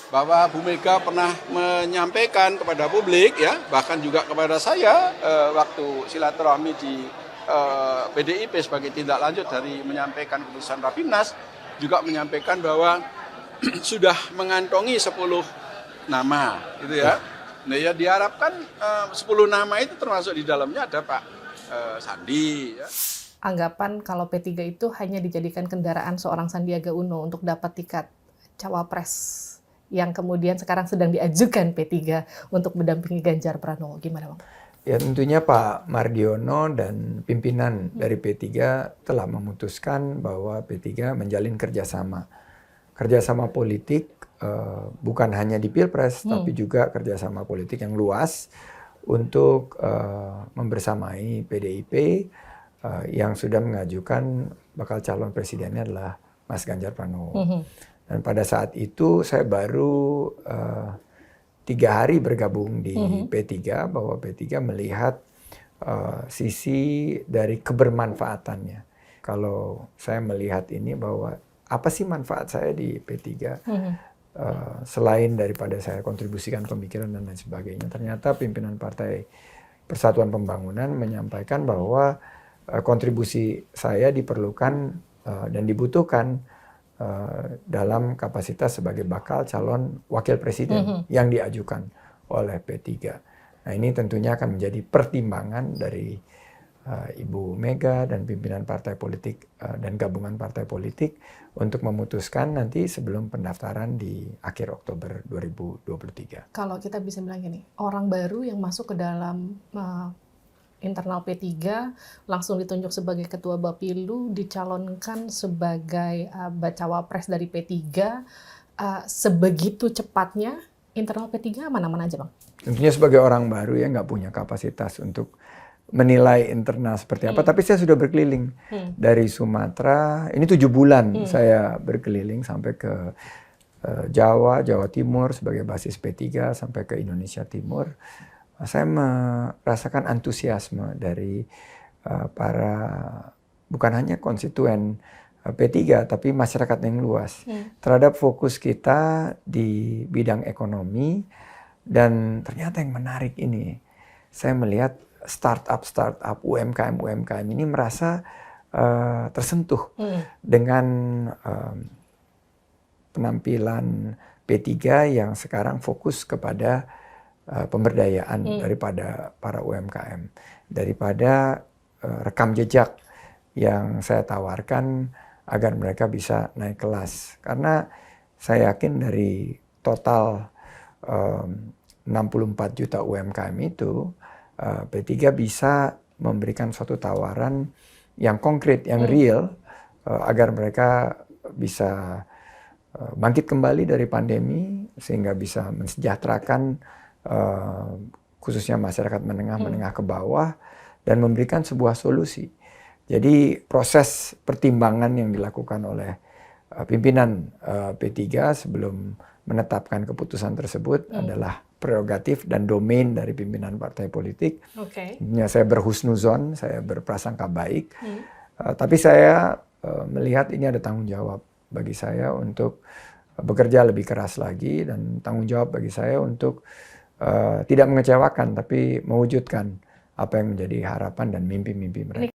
bahwa Bu Mega pernah menyampaikan kepada publik ya, bahkan juga kepada saya waktu silaturahmi di PDIP sebagai tindak lanjut dari menyampaikan keputusan Rapimnas, juga menyampaikan bahwa sudah mengantongi 10 nama gitu ya. Nah ya diharapkan 10 nama itu termasuk di dalamnya ada Pak Sandi ya. Anggapan kalau P3 itu hanya dijadikan kendaraan seorang Sandiaga Uno untuk dapat tiket cawapres yang kemudian sekarang sedang diajukan P3 untuk mendampingi Ganjar Pranowo. Gimana Bang? Ya tentunya Pak Mardiono dan pimpinan dari P3 telah memutuskan bahwa P3 menjalin kerjasama politik bukan hanya di Pilpres tapi juga kerjasama politik yang luas untuk membersamai PDIP yang sudah mengajukan bakal calon presidennya adalah Mas Ganjar Pranowo. Dan pada saat itu saya baru 3 hari bergabung di P3 bahwa P3 melihat sisi dari kebermanfaatannya. Kalau saya melihat ini bahwa apa sih manfaat saya di P3 selain daripada saya kontribusikan pemikiran dan lain sebagainya. Ternyata pimpinan Partai Persatuan Pembangunan menyampaikan bahwa kontribusi saya diperlukan dan dibutuhkan dalam kapasitas sebagai bakal calon wakil presiden yang diajukan oleh P3. Nah ini tentunya akan menjadi pertimbangan dari Ibu Mega dan pimpinan partai politik dan gabungan partai politik untuk memutuskan nanti sebelum pendaftaran di akhir Oktober 2023. Kalau kita bisa bilang gini, orang baru yang masuk ke dalam internal P3 langsung ditunjuk sebagai ketua Bapilu, dicalonkan sebagai bacawa pres dari P3, sebegitu cepatnya internal P3 mana-mana aja Bang? Tentunya sebagai orang baru ya nggak punya kapasitas untuk menilai internal seperti apa, tapi saya sudah berkeliling dari Sumatera, ini 7 bulan saya berkeliling sampai ke Jawa Timur sebagai basis P3 sampai ke Indonesia Timur. Saya merasakan antusiasme dari para bukan hanya konstituen P3 tapi masyarakat yang luas terhadap fokus kita di bidang ekonomi. Dan ternyata yang menarik ini saya melihat startup UMKM ini merasa tersentuh dengan penampilan P3 yang sekarang fokus kepada pemberdayaan daripada para UMKM, daripada rekam jejak yang saya tawarkan agar mereka bisa naik kelas. Karena saya yakin dari total 64 juta UMKM itu P3 bisa memberikan suatu tawaran yang konkret, yang real agar mereka bisa bangkit kembali dari pandemi sehingga bisa mensejahterakan khususnya masyarakat menengah ke bawah dan memberikan sebuah solusi. Jadi proses pertimbangan yang dilakukan oleh pimpinan P3 sebelum menetapkan keputusan tersebut adalah prerogatif dan domain dari pimpinan partai politik. Ya, saya berhusnuzon, saya berprasangka baik. Tapi saya melihat ini ada tanggung jawab bagi saya untuk bekerja lebih keras lagi dan tanggung jawab bagi saya untuk tidak mengecewakan tapi mewujudkan apa yang menjadi harapan dan mimpi-mimpi mereka. Ini